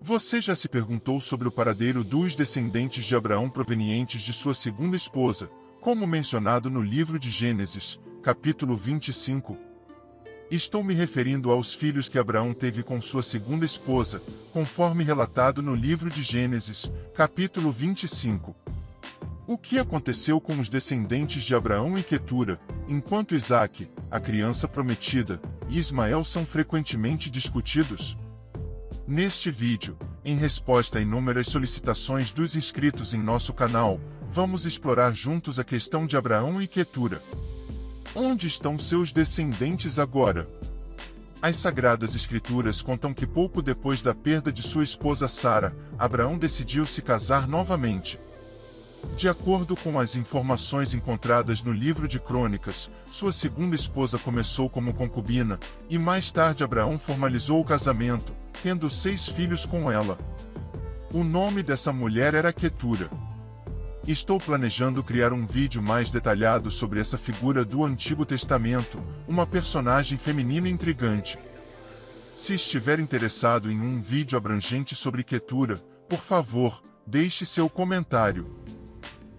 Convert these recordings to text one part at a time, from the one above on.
Você já se perguntou sobre o paradeiro dos descendentes de Abraão provenientes de sua segunda esposa, como mencionado no livro de Gênesis, capítulo 25? Estou me referindo aos filhos que Abraão teve com sua segunda esposa, conforme relatado no livro de Gênesis, capítulo 25. O que aconteceu com os descendentes de Abraão e Quetura, enquanto Isaque, a criança prometida, e Ismael são frequentemente discutidos? Neste vídeo, em resposta a inúmeras solicitações dos inscritos em nosso canal, vamos explorar juntos a questão de Abraão e Quetura. Onde estão seus descendentes agora? As Sagradas Escrituras contam que pouco depois da perda de sua esposa Sara, Abraão decidiu se casar novamente. De acordo com as informações encontradas no livro de Crônicas, sua segunda esposa começou como concubina, e mais tarde Abraão formalizou o casamento, tendo 6 filhos com ela. O nome dessa mulher era Quetura. Estou planejando criar um vídeo mais detalhado sobre essa figura do Antigo Testamento, uma personagem feminina intrigante. Se estiver interessado em um vídeo abrangente sobre Quetura, por favor, deixe seu comentário.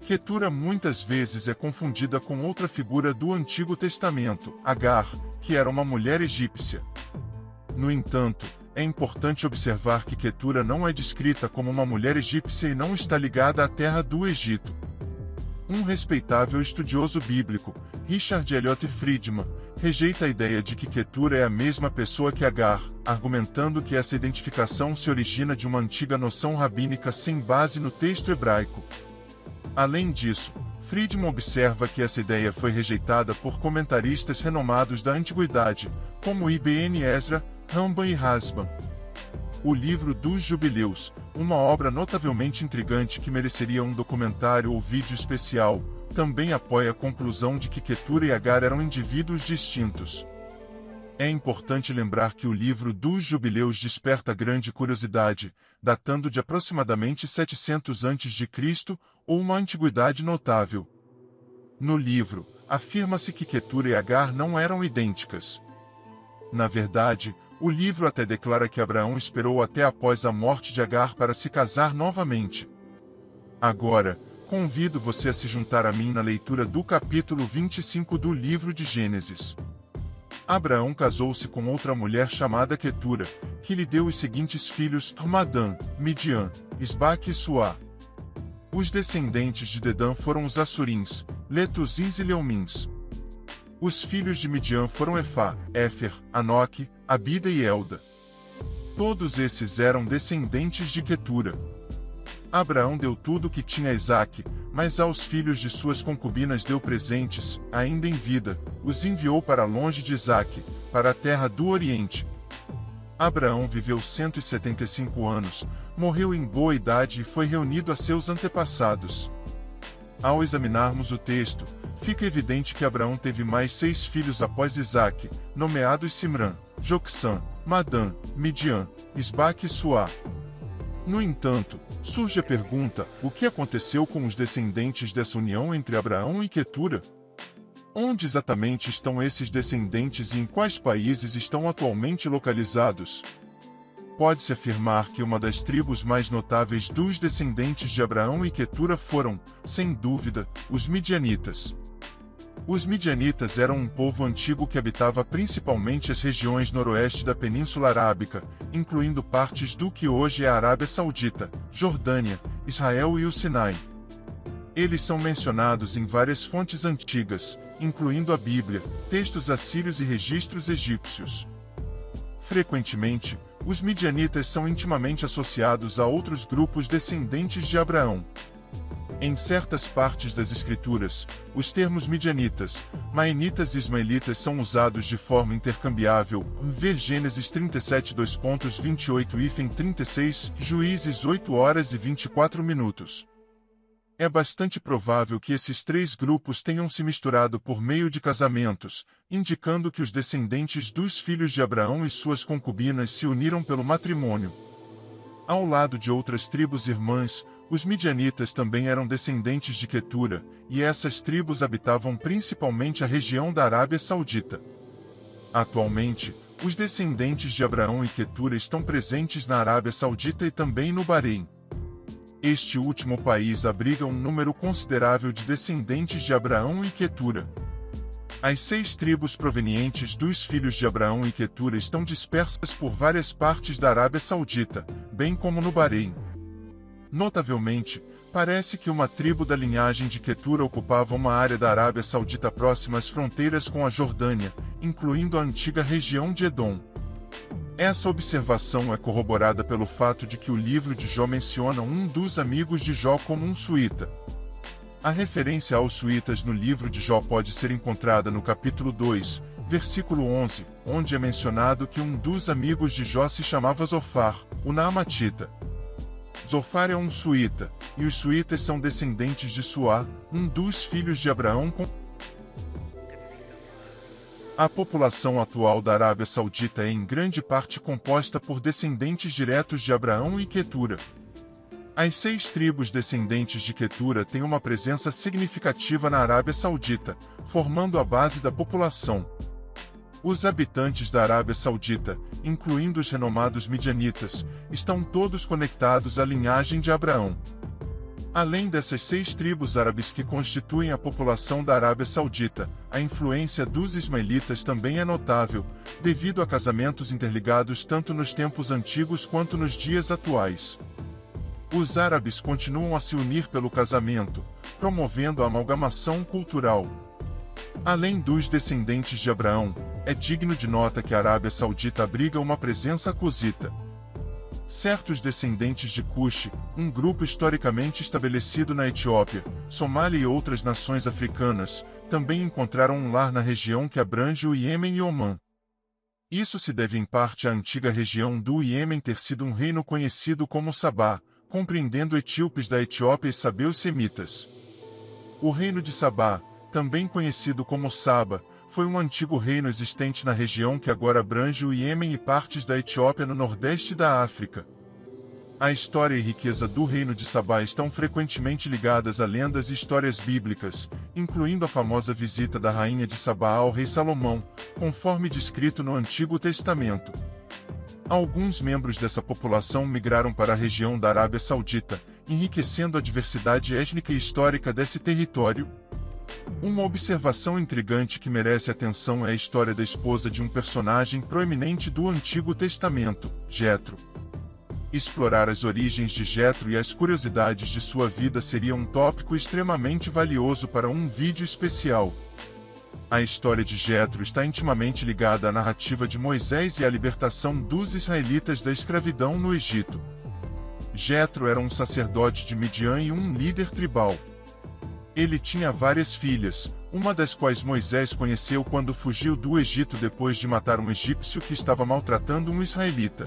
Quetura muitas vezes é confundida com outra figura do Antigo Testamento, Agar, que era uma mulher egípcia. No entanto, é importante observar que Quetura não é descrita como uma mulher egípcia e não está ligada à terra do Egito. Um respeitável estudioso bíblico, Richard Elliott Friedman, rejeita a ideia de que Quetura é a mesma pessoa que Agar, argumentando que essa identificação se origina de uma antiga noção rabínica sem base no texto hebraico. Além disso, Friedman observa que essa ideia foi rejeitada por comentaristas renomados da antiguidade, como Ibn Ezra, Rambam e Hasbam. O livro dos Jubileus, uma obra notavelmente intrigante que mereceria um documentário ou vídeo especial, também apoia a conclusão de que Quetura e Agar eram indivíduos distintos. É importante lembrar que o livro dos Jubileus desperta grande curiosidade, datando de aproximadamente 700 a.C., ou uma antiguidade notável. No livro, afirma-se que Quetura e Agar não eram idênticas. Na verdade, o livro até declara que Abraão esperou até após a morte de Agar para se casar novamente. Agora, convido você a se juntar a mim na leitura do capítulo 25 do livro de Gênesis. Abraão casou-se com outra mulher chamada Quetura, que lhe deu os seguintes filhos: Madã, Midian, Isbaque e Suá. Os descendentes de Dedã foram os Assurins, Letuzins e Leumins. Os filhos de Midian foram Efá, Éfer, Anoque, Abida e Elda. Todos esses eram descendentes de Quetura. Abraão deu tudo o que tinha a Isaque, mas aos filhos de suas concubinas deu presentes, ainda em vida, os enviou para longe de Isaque, para a terra do Oriente. Abraão viveu 175 anos, morreu em boa idade e foi reunido a seus antepassados. Ao examinarmos o texto, fica evidente que Abraão teve mais 6 filhos após Isaque, nomeados Simrã, Joksã, Madã, Midian, Isbaque e Suá. No entanto, surge a pergunta: o que aconteceu com os descendentes dessa união entre Abraão e Quetura? Onde exatamente estão esses descendentes e em quais países estão atualmente localizados? Pode-se afirmar que uma das tribos mais notáveis dos descendentes de Abraão e Quetura foram, sem dúvida, os midianitas. Os midianitas eram um povo antigo que habitava principalmente as regiões noroeste da Península Arábica, incluindo partes do que hoje é a Arábia Saudita, Jordânia, Israel e o Sinai. Eles são mencionados em várias fontes antigas, incluindo a Bíblia, textos assírios e registros egípcios. Frequentemente, os midianitas são intimamente associados a outros grupos descendentes de Abraão. Em certas partes das Escrituras, os termos midianitas, maenitas e ismaelitas são usados de forma intercambiável. Ver Gênesis 37 2.28 e 36, Juízes 8h24. É bastante provável que esses 3 grupos tenham se misturado por meio de casamentos, indicando que os descendentes dos filhos de Abraão e suas concubinas se uniram pelo matrimônio. Ao lado de outras tribos irmãs, os midianitas também eram descendentes de Quetura, e essas tribos habitavam principalmente a região da Arábia Saudita. Atualmente, Os descendentes de Abraão e Quetura estão presentes na Arábia Saudita e também no Bahrein. Este último país abriga um número considerável de descendentes de Abraão e Quetura. As 6 tribos provenientes dos filhos de Abraão e Quetura estão dispersas por várias partes da Arábia Saudita, bem como no Bahrein. Notavelmente, parece que uma tribo da linhagem de Quetura ocupava uma área da Arábia Saudita próxima às fronteiras com a Jordânia, incluindo a antiga região de Edom. Essa observação é corroborada pelo fato de que o livro de Jó menciona um dos amigos de Jó como um suíta. A referência aos suítas no livro de Jó pode ser encontrada no capítulo 2, versículo 11, onde é mencionado que um dos amigos de Jó se chamava Zofar, o Naamatita. Zofar é um suíta, e os suítas são descendentes de Suá, um dos filhos de Abraão com... A população atual da Arábia Saudita é em grande parte composta por descendentes diretos de Abraão e Quetura. As 6 tribos descendentes de Quetura têm uma presença significativa na Arábia Saudita, formando a base da população. Os habitantes da Arábia Saudita, incluindo os renomados midianitas, estão todos conectados à linhagem de Abraão. Além dessas 6 tribos árabes que constituem a população da Arábia Saudita, a influência dos ismaelitas também é notável, devido a casamentos interligados tanto nos tempos antigos quanto nos dias atuais. Os árabes continuam a se unir pelo casamento, promovendo a amalgamação cultural. Além dos descendentes de Abraão, é digno de nota que a Arábia Saudita abriga uma presença cusita. Certos descendentes de Cush, um grupo historicamente estabelecido na Etiópia, Somália e outras nações africanas, também encontraram um lar na região que abrange o Iêmen e Omã. Isso se deve em parte à antiga região do Iêmen ter sido um reino conhecido como Sabá, compreendendo etíopes da Etiópia e sabeus semitas. O reino de Sabá, também conhecido como Saba, foi um antigo reino existente na região que agora abrange o Iêmen e partes da Etiópia no nordeste da África. A história e riqueza do reino de Sabá estão frequentemente ligadas a lendas e histórias bíblicas, incluindo a famosa visita da rainha de Sabá ao rei Salomão, conforme descrito no Antigo Testamento. Alguns membros dessa população migraram para a região da Arábia Saudita, enriquecendo a diversidade étnica e histórica desse território. Uma observação intrigante que merece atenção é a história da esposa de um personagem proeminente do Antigo Testamento, Jetro. Explorar as origens de Jetro e as curiosidades de sua vida seria um tópico extremamente valioso para um vídeo especial. A história de Jetro está intimamente ligada à narrativa de Moisés e à libertação dos israelitas da escravidão no Egito. Jetro era um sacerdote de Midian e um líder tribal. Ele tinha várias filhas, uma das quais Moisés conheceu quando fugiu do Egito depois de matar um egípcio que estava maltratando um israelita.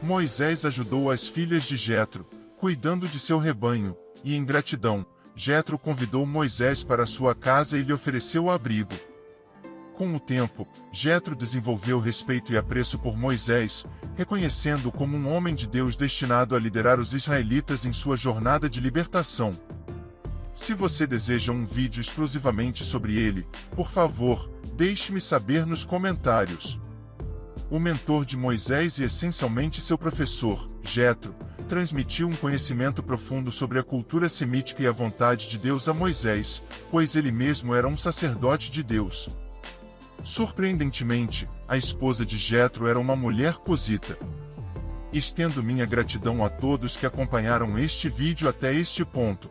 Moisés ajudou as filhas de Jetro, cuidando de seu rebanho, e em gratidão, Jetro convidou Moisés para sua casa e lhe ofereceu abrigo. Com o tempo, Jetro desenvolveu respeito e apreço por Moisés, reconhecendo-o como um homem de Deus destinado a liderar os israelitas em sua jornada de libertação. Se você deseja um vídeo exclusivamente sobre ele, por favor, deixe-me saber nos comentários. O mentor de Moisés e essencialmente seu professor, Jetro, transmitiu um conhecimento profundo sobre a cultura semítica e a vontade de Deus a Moisés, pois ele mesmo era um sacerdote de Deus. Surpreendentemente, a esposa de Jetro era uma mulher cusita. Estendo minha gratidão a todos que acompanharam este vídeo até este ponto.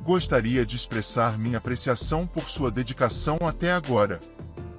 Gostaria de expressar minha apreciação por sua dedicação até agora.